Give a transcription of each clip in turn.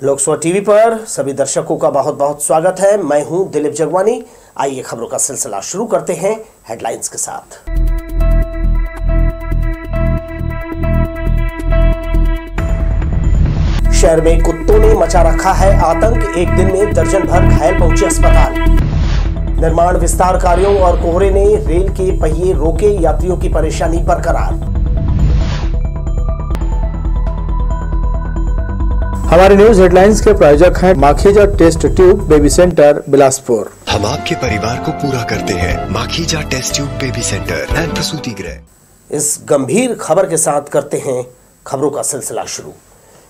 Lok Sabha TV पर सभी दर्शकों का बहुत बहुत स्वागत है। मैं हूं दिलीप जगवानी। आइए खबरों का सिलसिला शुरू करते हैं हेडलाइंस के साथ। शहर में कुत्तों ने मचा रखा है आतंक। एक दिन में दर्जन भर घायल पहुंचे अस्पताल। निर्माण विस्तार कार्यों और कोहरे ने रेल के पहिए रोके, यात्रियों की परेशानी बरकरार। हमारे न्यूज हेडलाइंस के प्रायोजक हैं Makhija test tube baby centre Bilaspur. हम आपके परिवार को पूरा करते हैं। Makhija test tube baby centre and प्रसूति गृह। इस गंभीर खबर के साथ करते हैं खबरों का सिलसिला शुरू।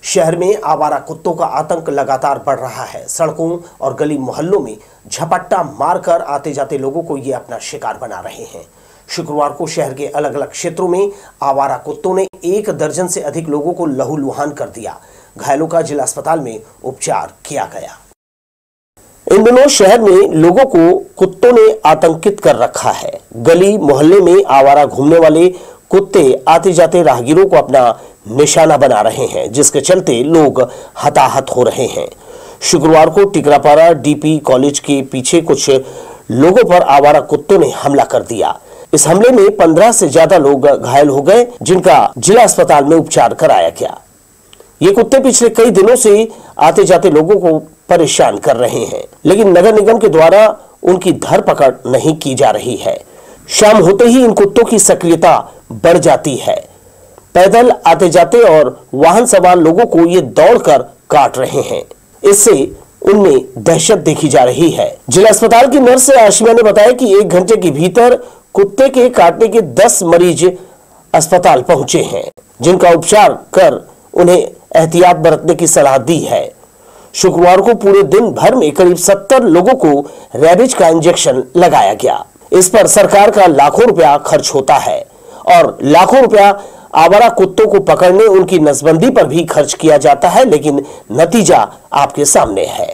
शहर में आवारा कुत्तों का आतंक लगातार बढ़ रहा है। सड़कों और गली मोहल्लों में झपट्टा मारकर आते जाते लोगों को ये अपना शिकार बना रहे हैं। शुक्रवार को शहर के अलग अलग क्षेत्रों में आवारा कुत्तों ने 1 दर्जन से अधिक लोगों को लहूलुहान कर दिया। घायलों का जिला अस्पताल में उपचार किया गया। इन दिनों शहर में लोगों को कुत्तों ने आतंकित कर रखा है। गली मोहल्ले में आवारा घूमने वाले कुत्ते आते जाते राहगीरों को अपना निशाना बना रहे हैं, जिसके चलते लोग हताहत हो रहे हैं। शुक्रवार को टिकरापारा डीपी कॉलेज के पीछे कुछ लोगों पर आवारा कुत्तों ने हमला कर दिया। इस हमले में 15 से ज्यादा लोग घायल हो गए, जिनका जिला अस्पताल में उपचार कराया गया। ये कुत्ते पिछले कई दिनों से आते जाते लोगों को परेशान कर रहे हैं, लेकिन नगर निगम के द्वारा उनकी धरपकड़ नहीं की जा रही है। शाम होते ही इन कुत्तों की सक्रियता बढ़ जाती है। पैदल आते जाते और वाहन सवार लोगों को ये दौड़कर काट रहे हैं। इससे उनमें दहशत देखी जा रही है। जिला अस्पताल की नर्स आशिमा ने बताया कि 1 घंटे के भीतर कुत्ते के काटने के 10 मरीज अस्पताल पहुंचे हैं, जिनका उपचार कर उन्हें एहतियात बरतने की सलाह दी है। शुक्रवार को पूरे दिन भर में करीब 70 लोगों को रैबिज का इंजेक्शन लगाया गया। इस पर सरकार का लाखों रुपया खर्च होता है और लाखों रुपया आवारा कुत्तों को पकड़ने, उनकी नसबंदी पर भी खर्च किया जाता है, लेकिन नतीजा आपके सामने है।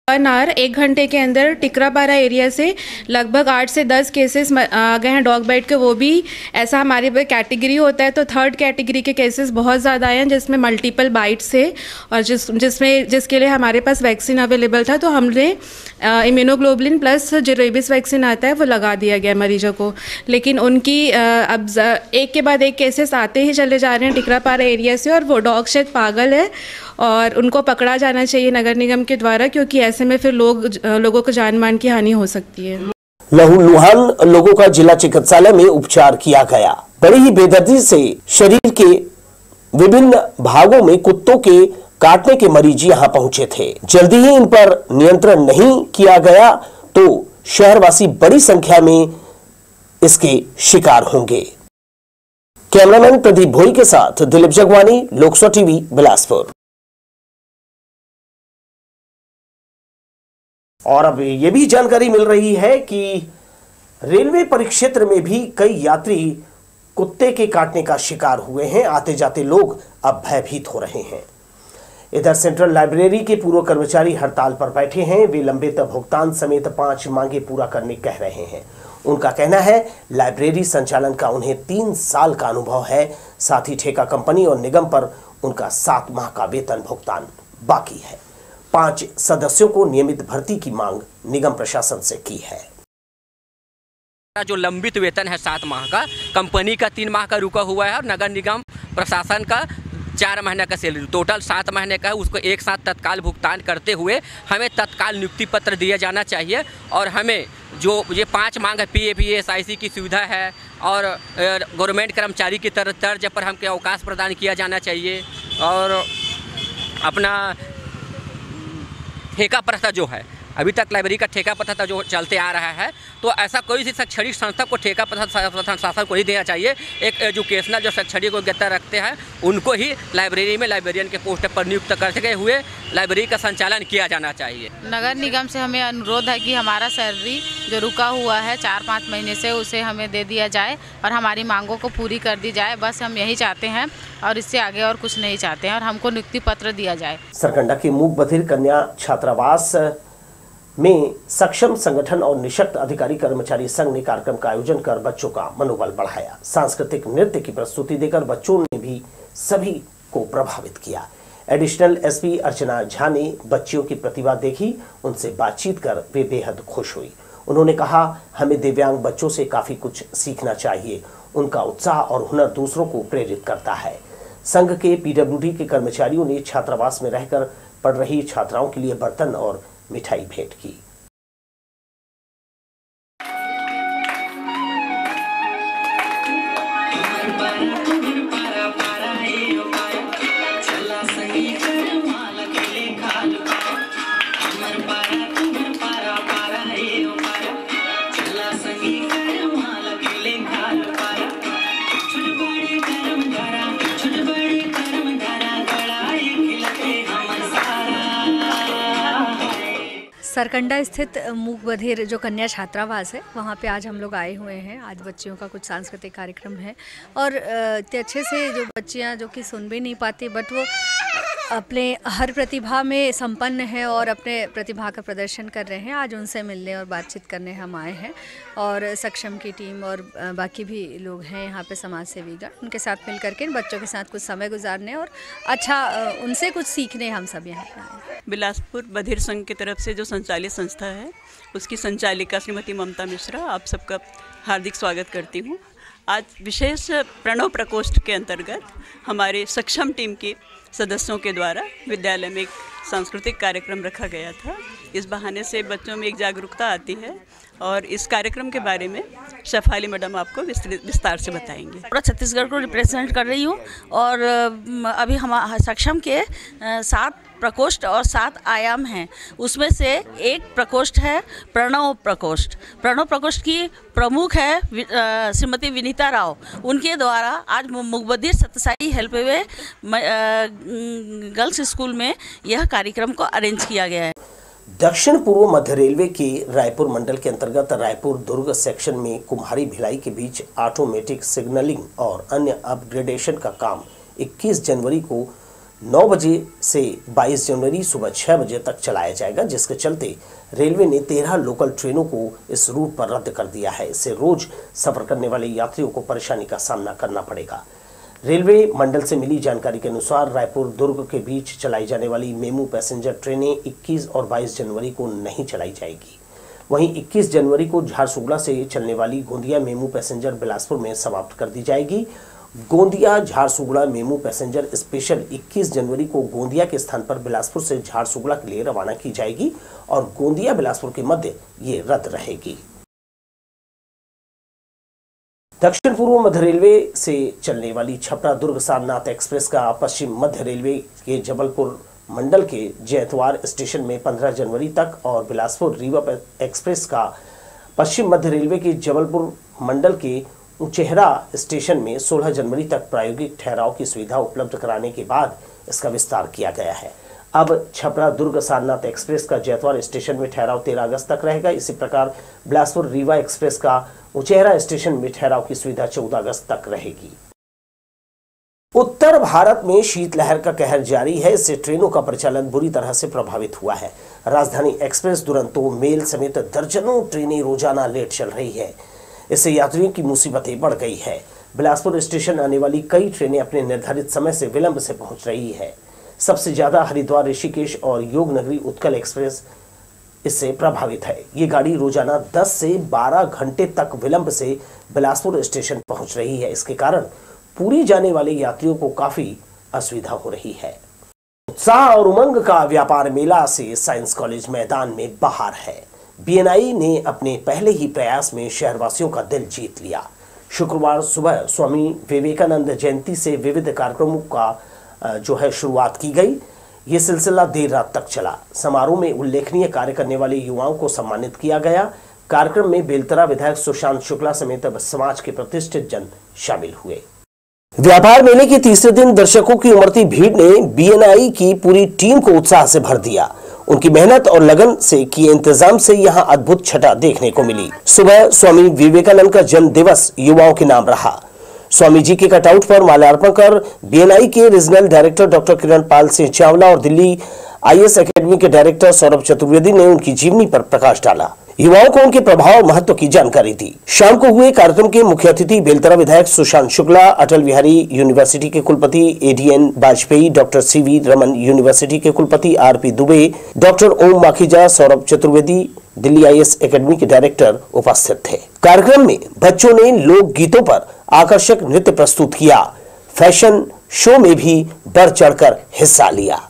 1 घंटे के अंदर टिकरापारा एरिया से लगभग 8 से 10 केसेस आ गए हैं डॉग बाइट के। वो भी ऐसा हमारे पे कैटेगरी होता है, तो 3rd कैटेगरी के केसेस बहुत ज़्यादा आए हैं, जिसमें मल्टीपल बाइट्स है और जिसके लिए हमारे पास वैक्सीन अवेलेबल था, तो हमने इम्यूनोग्लोबुलिन प्लस जो रेबिस वैक्सीन आता है वो लगा दिया गया मरीजों को। लेकिन उनकी अब एक के बाद एक केसेस आते ही चले जा रहे हैं टिकरापारा एरिया से, और वो डॉग शायद पागल है और उनको पकड़ा जाना चाहिए नगर निगम के द्वारा, क्योंकि ऐसे में फिर लोगों को जान मान की हानि हो सकती है। लहूलुहान लोगों का जिला चिकित्सालय में उपचार किया गया। बड़ी ही बेदर्दी से शरीर के विभिन्न भागों में कुत्तों के काटने के मरीज यहां पहुंचे थे। जल्दी ही इन पर नियंत्रण नहीं किया गया तो शहरवासी बड़ी संख्या में इसके शिकार होंगे। कैमरामैन प्रदीप भोई के साथ दिलीप जगवानी, लोकसभा टीवी बिलासपुर। और अब ये भी जानकारी मिल रही है कि रेलवे परिक्षेत्र में भी कई यात्री कुत्ते के काटने का शिकार हुए हैं। आते जाते लोग अब भयभीत हो रहे हैं। इधर सेंट्रल लाइब्रेरी के पूर्व कर्मचारी हड़ताल पर बैठे हैं। वे लंबित भुगतान समेत 5 मांगे पूरा करने कह रहे हैं। उनका कहना है लाइब्रेरी संचालन का उन्हें 3 साल का अनुभव है। साथ ही ठेका कंपनी और निगम पर उनका 7 माह का वेतन भुगतान बाकी है। 5 सदस्यों को नियमित भर्ती की मांग निगम प्रशासन से की है। जो लंबित वेतन है 7 माह का, कंपनी का 3 माह का रुका हुआ है और नगर निगम प्रशासन का 4 महीने का सैलरी, टोटल 7 महीने का है। उसको एक साथ तत्काल भुगतान करते हुए हमें तत्काल नियुक्ति पत्र दिया जाना चाहिए। और हमें जो ये 5 मांग है, PF, SIC की सुविधा है और गवर्नमेंट कर्मचारी की तर्ज पर हमको अवकाश प्रदान किया जाना चाहिए। और अपना ठेका प्रथा जो है, अभी तक लाइब्रेरी का ठेका प्रथा जो चलते आ रहा है, तो ऐसा कोई सी शैक्षणिक संस्था को ठेका प्रथा शासन को ही देना चाहिए। एक एजुकेशनल जो शैक्षणिक योग्यता रखते हैं उनको ही लाइब्रेरी में लाइब्रेरियन के पोस्ट पर नियुक्त करते हुए लाइब्रेरी का संचालन किया जाना चाहिए। नगर निगम से हमें अनुरोध है कि हमारा सैलरी जो रुका हुआ है 4-5 महीने से, उसे हमें दे दिया जाए और हमारी मांगों को पूरी कर दी जाए। बस हम यही चाहते हैं और इससे आगे और कुछ नहीं चाहते हैं, और हमको नियुक्ति पत्र दिया जाए। सरकंडा के मूक बधिर कन्या छात्रावास में सक्षम संगठन और निःशक्त अधिकारी कर्मचारी संघ ने कार्यक्रम का आयोजन कर बच्चों का मनोबल बढ़ाया। सांस्कृतिक नृत्य की प्रस्तुति देकर बच्चों ने भी सभी को प्रभावित किया। एडिशनल एसपी अर्चना झा ने बच्चियों की प्रतिभा देखी, उनसे बातचीत कर वे बेहद खुश हुई। उन्होंने कहा, हमें दिव्यांग बच्चों से काफी कुछ सीखना चाहिए। उनका उत्साह और हुनर दूसरों को प्रेरित करता है। संघ के पीडब्ल्यूडी के कर्मचारियों ने छात्रावास में रहकर पढ़ रही छात्राओं के लिए बर्तन और मिठाई भेंट की। सरकंडा स्थित मूक बधिर जो कन्या छात्रावास है, वहाँ पे आज हम लोग आए हुए हैं। आज बच्चियों का कुछ सांस्कृतिक कार्यक्रम है और इतने अच्छे से जो बच्चियाँ जो कि सुन भी नहीं पाती, बट वो अपने हर प्रतिभा में संपन्न है और अपने प्रतिभा का प्रदर्शन कर रहे हैं। आज उनसे मिलने और बातचीत करने हम आए हैं और सक्षम की टीम और बाकी भी लोग हैं यहाँ पे समाज सेवीगण, उनके साथ मिल करके बच्चों के साथ कुछ समय गुजारने और अच्छा उनसे कुछ सीखने हम सब यहाँ पे आए। बिलासपुर बधिर संघ की तरफ से जो संचालित संस्था है, उसकी संचालिका श्रीमती ममता मिश्रा, आप सबका हार्दिक स्वागत करती हूँ। आज विशेष प्रणव प्रकोष्ठ के अंतर्गत हमारे सक्षम टीम के सदस्यों के द्वारा विद्यालय में एक सांस्कृतिक कार्यक्रम रखा गया था। इस बहाने से बच्चों में एक जागरूकता आती है और इस कार्यक्रम के बारे में शेफाली मैडम आपको विस्तार से बताएंगे। पूरा छत्तीसगढ़ को रिप्रेजेंट कर रही हूँ और अभी हम सक्षम के 7 प्रकोष्ठ और 7 आयाम हैं। उसमें से एक प्रकोष्ठ है प्रणव प्रकोष्ठ। प्रणव प्रकोष्ठ की प्रमुख है श्रीमती विनीता राव। उनके द्वारा आज मुकबधिर सत्यसाई हेल्पवे गर्ल्स स्कूल में यह कार्यक्रम को अरेंज किया गया है। दक्षिण पूर्व मध्य रेलवे के रायपुर मंडल के अंतर्गत रायपुर दुर्ग सेक्शन में कुम्हारी भिलाई के बीच ऑटोमेटिक सिग्नलिंग और अन्य अपग्रेडेशन का काम 21 जनवरी को 9 बजे से 22 जनवरी सुबह 6 बजे तक चलाया जाएगा, जिसके चलते रेलवे ने 13 लोकल ट्रेनों को इस रूट पर रद्द कर दिया है। इससे रोज सफर करने वाले यात्रियों को परेशानी का सामना करना पड़ेगा। रेलवे मंडल से मिली जानकारी के अनुसार रायपुर दुर्ग के बीच चलाई जाने वाली मेमू पैसेंजर ट्रेनें 21 और 22 जनवरी को नहीं चलाई जाएगी। वहीं 21 जनवरी को झारसुगुड़ा से चलने वाली गोंदिया मेमू पैसेंजर बिलासपुर में समाप्त कर दी जाएगी। Gondia Jharsuguda MEMU passenger special 21 जनवरी को गोंदिया के स्थान पर बिलासपुर से झारसुगुड़ा के लिए रवाना की जाएगी और गोंदिया बिलासपुर के मध्य ये रद्द रहेगी। दक्षिण पूर्व मध्य रेलवे से चलने वाली छपरा दुर्ग सारनाथ एक्सप्रेस का पश्चिम मध्य रेलवे के जबलपुर मंडल के जैतवार स्टेशन में 15 जनवरी तक और बिलासपुर रीवा एक्सप्रेस का पश्चिम मध्य रेलवे के जबलपुर मंडल के उचेहरा स्टेशन में 16 जनवरी तक प्रायोगिक ठहराव की सुविधा उपलब्ध कराने के बाद इसका विस्तार किया गया है। अब छपरा दुर्ग सारनाथ एक्सप्रेस का जैतवार स्टेशन में ठहराव 13 अगस्त तक रहेगा। इसी प्रकार बिलासपुर रीवा एक्सप्रेस का उचेहरा स्टेशन में ठहराव की सुविधा 14 अगस्त तक रहेगी। उत्तर भारत में शीतलहर का कहर जारी है। इससे ट्रेनों का परिचालन बुरी तरह से प्रभावित हुआ है। राजधानी एक्सप्रेस, दुरंतो, मेल समेत दर्जनों ट्रेनें रोजाना लेट चल रही है। इससे यात्रियों की मुसीबतें बढ़ गई है। बिलासपुर स्टेशन आने वाली कई ट्रेनें अपने निर्धारित समय से विलंब से पहुंच रही है। सबसे ज्यादा हरिद्वार, ऋषिकेश और योगनगरी उत्कल एक्सप्रेस इससे प्रभावित है। ये गाड़ी रोजाना 10 से 12 घंटे तक विलंब से बिलासपुर स्टेशन पहुंच रही है। इसके कारण पूरी जाने वाले यात्रियों को काफी असुविधा हो रही है। उत्साह और उमंग का व्यापार मेला से साइंस कॉलेज मैदान में बाहर है। बीएनआई ने अपने पहले ही प्रयास में शहरवासियों का दिल जीत लिया। शुक्रवार सुबह स्वामी विवेकानंद जयंती से विविध कार्यक्रमों का शुरुआत की गई। ये सिलसिला देर रात तक चला। समारोह में उल्लेखनीय कार्य करने वाले युवाओं को सम्मानित किया गया। कार्यक्रम में बेलतरा विधायक सुशांत शुक्ला समेत समाज के प्रतिष्ठित जन शामिल हुए। व्यापार मेले के तीसरे दिन दर्शकों की उमड़ती भीड़ ने बीएनआई की पूरी टीम को उत्साह से भर दिया। उनकी मेहनत और लगन से किए इंतजाम से यहां अद्भुत छटा देखने को मिली। सुबह स्वामी विवेकानंद का जन्म दिवस युवाओं के नाम रहा। स्वामी जी के कटआउट पर माल्यार्पण कर बीएनआई के रीजनल डायरेक्टर डॉक्टर किरण पाल सिंह चावला और दिल्ली आईएएस एकेडमी के डायरेक्टर सौरभ चतुर्वेदी ने उनकी जीवनी पर प्रकाश डाला। युवाओं को उनके प्रभाव और महत्व की जानकारी दी। शाम को हुए कार्यक्रम के मुख्य अतिथि बेलतरा विधायक सुशांत शुक्ला, अटल बिहारी यूनिवर्सिटी के कुलपति ADN Vajpayee, doctor CV Raman university के कुलपति RP दुबे, डॉक्टर ओम माखीजा, सौरभ चतुर्वेदी, दिल्ली IAS एकेडमी के डायरेक्टर उपस्थित थे। कार्यक्रम में बच्चों ने लोक गीतों पर आकर्षक नृत्य प्रस्तुत किया। फैशन शो में भी बढ़ चढ़कर हिस्सा लिया।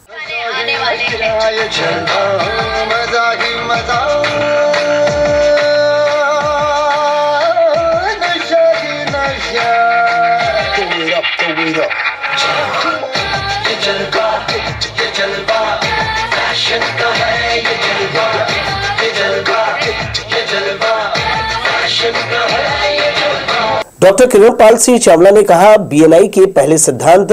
डॉक्टर किरणपाल सिंह चावला ने कहा, BNI के पहले सिद्धांत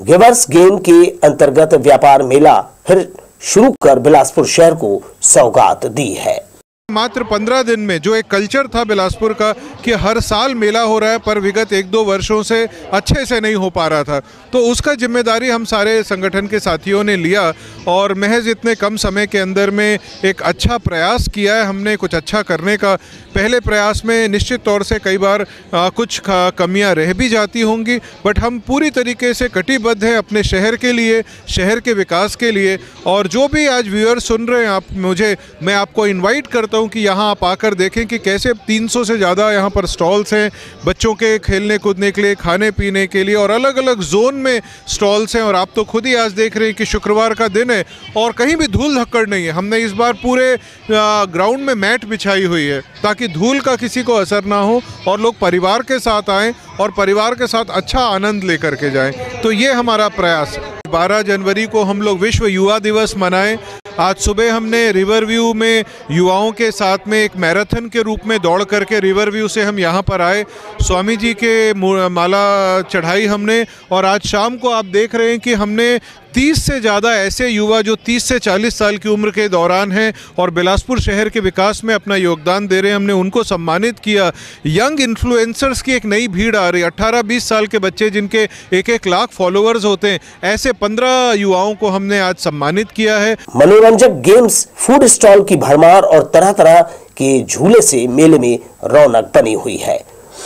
गिवर्स गेन के अंतर्गत व्यापार मेला फिर शुरू कर बिलासपुर शहर को सौगात दी है। मात्र 15 दिन में जो एक कल्चर था बिलासपुर का कि हर साल मेला हो रहा है, पर विगत 1-2 वर्षों से अच्छे से नहीं हो पा रहा था, तो उसका जिम्मेदारी हम सारे संगठन के साथियों ने लिया और महज इतने कम समय के अंदर में एक अच्छा प्रयास किया है हमने कुछ अच्छा करने का। पहले प्रयास में निश्चित तौर से कई बार कुछ कमियां रह भी जाती होंगी, बट हम पूरी तरीके से कटिबद्ध हैं अपने शहर के लिए, शहर के विकास के लिए। और जो भी आज व्यूअर्स सुन रहे हैं मैं आपको इन्वाइट करता हूं कि यहाँ आप आकर देखें कि कैसे 300 से ज़्यादा यहाँ पर स्टॉल्स हैं बच्चों के खेलने कूदने के लिए, खाने पीने के लिए, और अलग अलग जोन में स्टॉल्स हैं। और आप तो खुद ही आज देख रहे हैं कि शुक्रवार का दिन है और कहीं भी धूल धक्कड़ नहीं है। हमने इस बार पूरे ग्राउंड में मैट बिछाई हुई है ताकि धूल का किसी को असर ना हो और लोग परिवार के साथ आएँ और परिवार के साथ अच्छा आनंद लेकर के जाएं। तो ये हमारा प्रयास है। 12 जनवरी को हम लोग विश्व युवा दिवस मनाएं। आज सुबह हमने रिवर व्यू में युवाओं के साथ में एक मैराथन के रूप में दौड़ करके रिवर व्यू से हम यहाँ पर आए, स्वामी जी के माला चढ़ाई हमने। और आज शाम को आप देख रहे हैं कि हमने 30 से ज़्यादा ऐसे युवा जो 30 से 40 साल की उम्र के दौरान हैं और बिलासपुर शहर के विकास में अपना योगदान दे रहे हैं, हमने उनको सम्मानित किया। यंग इन्फ्लुएंसर्स की एक नई भीड़ आ रही है, 18-20 साल के बच्चे जिनके 1-1 लाख फॉलोअर्स होते हैं, ऐसे 15 युवाओं को हमने आज सम्मानित किया है। मनोरंजक गेम्स, फूड स्टॉल की भरमार और तरह तरह के झूले से मेले में रौनक बनी हुई है।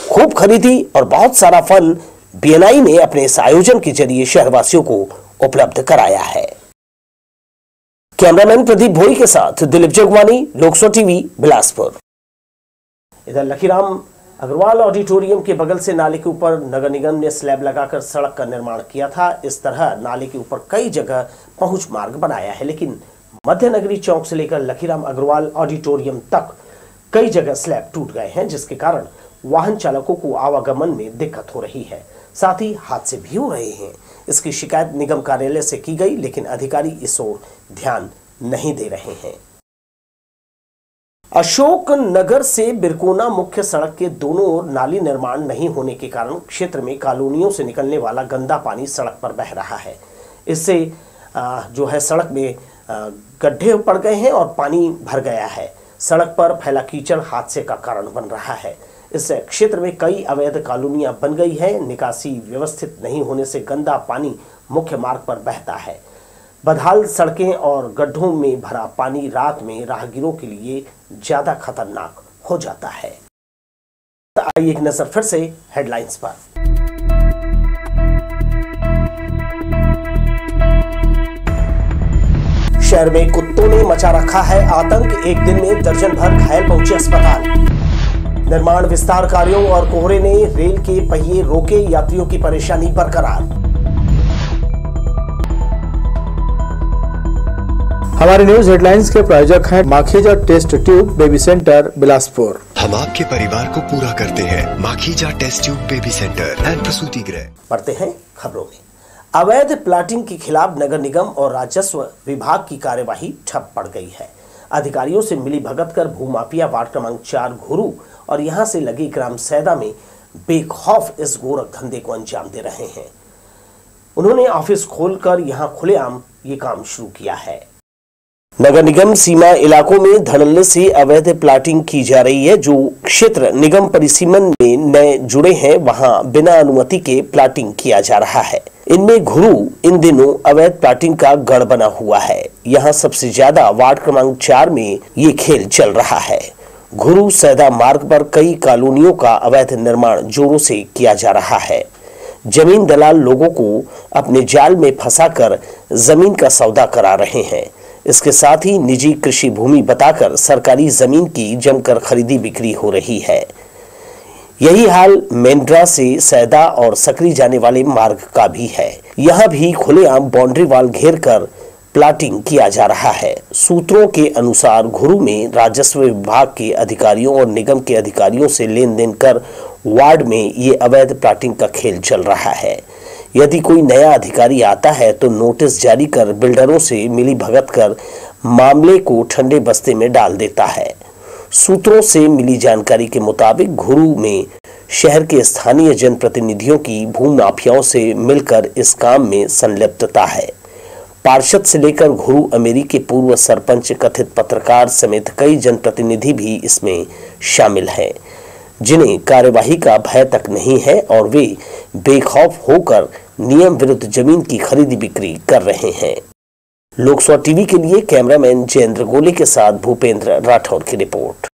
खूब खरीदी और बहुत सारा फन BNI ने अपने इस आयोजन के जरिए शहरवासियों को उपलब्ध कराया है। कैमरामैन प्रदीप भोई के साथ दिलीप जगवानी, लोकसो टीवी, बिलासपुर। इधर लखीराम अग्रवाल ऑडिटोरियम के बगल से नाले के ऊपर नगर निगम ने स्लैब लगाकर सड़क का निर्माण किया था। इस तरह नाले के ऊपर कई जगह पहुंच मार्ग बनाया है, लेकिन मध्य नगरी चौक से लेकर लखीराम अग्रवाल ऑडिटोरियम तक कई जगह स्लैब टूट गए हैं, जिसके कारण वाहन चालकों को आवागमन में दिक्कत हो रही है, साथ ही हादसे भी हो रहे हैं। इसकी शिकायत निगम कार्यालय से की गई, लेकिन अधिकारी इस ओर ध्यान नहीं दे रहे हैं। अशोक नगर से बिरकोना मुख्य सड़क के दोनों ओर नाली निर्माण नहीं होने के कारण क्षेत्र में कॉलोनियों से निकलने वाला गंदा पानी सड़क पर बह रहा है। इससे जो है सड़क में गड्ढे पड़ गए हैं और पानी भर गया है। सड़क पर फैला कीचड़ हादसे का कारण बन रहा है। इस क्षेत्र में कई अवैध कॉलोनियां बन गई है। निकासी व्यवस्थित नहीं होने से गंदा पानी मुख्य मार्ग पर बहता है। बदहाल सड़कें और गड्ढों में भरा पानी रात में राहगीरों के लिए ज्यादा खतरनाक हो जाता है। आइए एक नजर फिर से हेडलाइंस पर। शहर में कुत्तों ने मचा रखा है आतंक। एक दिन में दर्जन भर घायल पहुंचे अस्पताल। निर्माण विस्तार कार्यों और कोहरे ने रेल के पहिए रोके, यात्रियों की परेशानी बरकरार। हमारे न्यूज हेडलाइंस के प्रायोजक हैं Makhija test tube baby centre, Bilaspur. हम आपके परिवार को पूरा करते हैं। Makhija test tube baby centre and प्रसूति गृह। पढ़ते हैं खबरों में। अवैध प्लाटिंग के खिलाफ नगर निगम और राजस्व विभाग की कार्यवाही ठप पड़ गई है। अधिकारियों से मिली भगत कर भूमाफिया वार्ड क्रमांक 4 घुरू और यहां से लगी ग्राम सैदा में बेखौफ इस गोरख धंधे को अंजाम दे रहे हैं। उन्होंने ऑफिस खोलकर यहां खुलेआम ये काम शुरू किया है। नगर निगम सीमा इलाकों में धड़ल्ले से अवैध प्लाटिंग की जा रही है। जो क्षेत्र निगम परिसीमन में नए जुड़े हैं वहां बिना अनुमति के प्लाटिंग किया जा रहा है। इनमें घुरू इन दिनों अवैध प्लाटिंग का गढ़ बना हुआ है। यहां सबसे ज्यादा वार्ड क्रमांक 4 में ये खेल चल रहा है। घुरू सैदा मार्ग पर कई कॉलोनियों का अवैध निर्माण जोरों से किया जा रहा है। जमीन दलाल लोगों को अपने जाल में फंसाकर जमीन का सौदा करा रहे हैं। इसके साथ ही निजी कृषि भूमि बताकर सरकारी जमीन की जमकर खरीदी बिक्री हो रही है। यही हाल मेंड्रा से सैदा और सकरी जाने वाले मार्ग का भी है। यहां भी खुलेआम बाउंड्री वाल घेर कर प्लाटिंग किया जा रहा है। सूत्रों के अनुसार घुरू में राजस्व विभाग के अधिकारियों और निगम के अधिकारियों से लेन देन कर वार्ड में ये अवैध प्लाटिंग का खेल चल रहा है। यदि कोई नया अधिकारी आता है तो नोटिस जारी कर बिल्डरों से मिली भगत कर मामले को ठंडे बस्ते में डाल देता है। सूत्रों से मिली जानकारी के मुताबिक घुरू में शहर के स्थानीय जनप्रतिनिधियों की भूमाफियाओं से मिलकर इस काम में संलिप्तता है। पार्षद से लेकर घुरू अमेरी के पूर्व सरपंच, कथित पत्रकार समेत कई जनप्रतिनिधि भी इसमें शामिल हैं, जिन्हें कार्यवाही का भय तक नहीं है और वे बेखौफ होकर नियम विरुद्ध जमीन की खरीदी बिक्री कर रहे हैं। लोकसभा टीवी के लिए कैमरामैन जयेंद्र गोले के साथ भूपेंद्र राठौर की रिपोर्ट।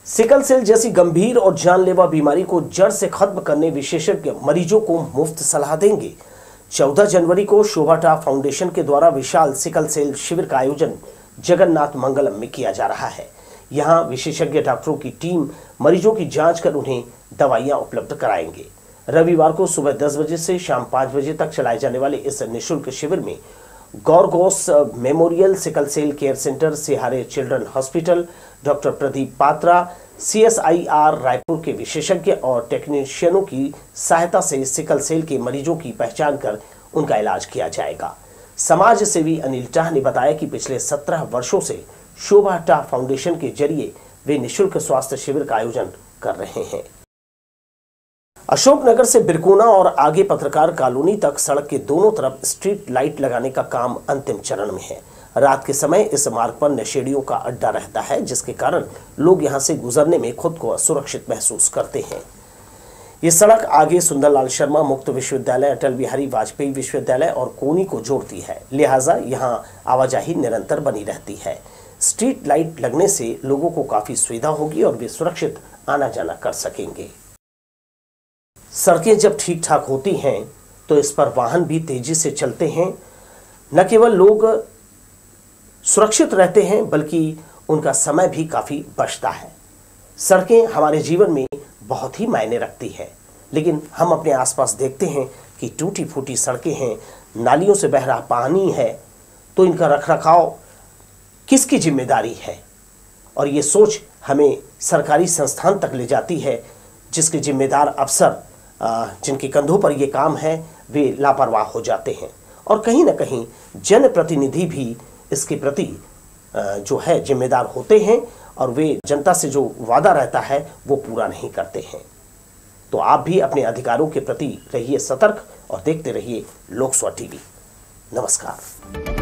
सिकल सेल जैसी गंभीर और जानलेवा बीमारी को जड़ से खत्म करने विशेषज्ञ मरीजों को मुफ्त सलाह देंगे। 14 जनवरी को शोभाटा फाउंडेशन के द्वारा विशाल सिकल सेल शिविर का आयोजन जगन्नाथ मंगलम में किया जा रहा है। यहां विशेषज्ञ डॉक्टरों की टीम मरीजों की जांच कर उन्हें दवाइयां उपलब्ध कराएंगे। रविवार को सुबह 10 बजे से शाम 5 बजे तक चलाए जाने वाले इस निःशुल्क शिविर में Gaurgos memorial sickle cell care centre, Sihare children hospital, doctor Pradeep Patra, CSIR Raipur के विशेषज्ञ और टेक्नीशियनों की सहायता से सिकल सेल के मरीजों की पहचान कर उनका इलाज किया जाएगा। समाज सेवी अनिल टाह ने बताया कि पिछले 17 वर्षों से शोभाटा फाउंडेशन के जरिए वे निःशुल्क स्वास्थ्य शिविर का आयोजन कर रहे हैं। अशोकनगर से बिरकोना और आगे पत्रकार कॉलोनी तक सड़क के दोनों तरफ स्ट्रीट लाइट लगाने का काम अंतिम चरण में है। रात के समय इस मार्ग पर नशेड़ियों का अड्डा रहता है, जिसके कारण लोग यहां से गुजरने में खुद को असुरक्षित महसूस करते हैं। ये सड़क आगे सुंदरलाल शर्मा मुक्त विश्वविद्यालय, अटल बिहारी वाजपेयी विश्वविद्यालय और कोनी को जोड़ती है, लिहाजा यहां आवाजाही निरंतर बनी रहती है। स्ट्रीट लाइट लगने से लोगों को काफी सुविधा होगी और वे सुरक्षित आना जाना कर सकेंगे। सड़कें जब ठीक ठाक होती हैं तो इस पर वाहन भी तेजी से चलते हैं। न केवल लोग सुरक्षित रहते हैं बल्कि उनका समय भी काफी बचता है। सड़कें हमारे जीवन में बहुत ही मायने रखती है, लेकिन हम अपने आसपास देखते हैं कि टूटी फूटी सड़कें हैं, नालियों से बह रहा पानी है, तो इनका रखरखाव किसकी जिम्मेदारी है? और ये सोच हमें सरकारी संस्थान तक ले जाती है, जिसके जिम्मेदार अफसर जिनके कंधों पर ये काम है वे लापरवाह हो जाते हैं और कहीं ना कहीं जनप्रतिनिधि भी इसके प्रति जो है जिम्मेदार होते हैं और वे जनता से जो वादा रहता है वो पूरा नहीं करते हैं। तो आप भी अपने अधिकारों के प्रति रहिए सतर्क और देखते रहिए लोकसभा टीवी। नमस्कार।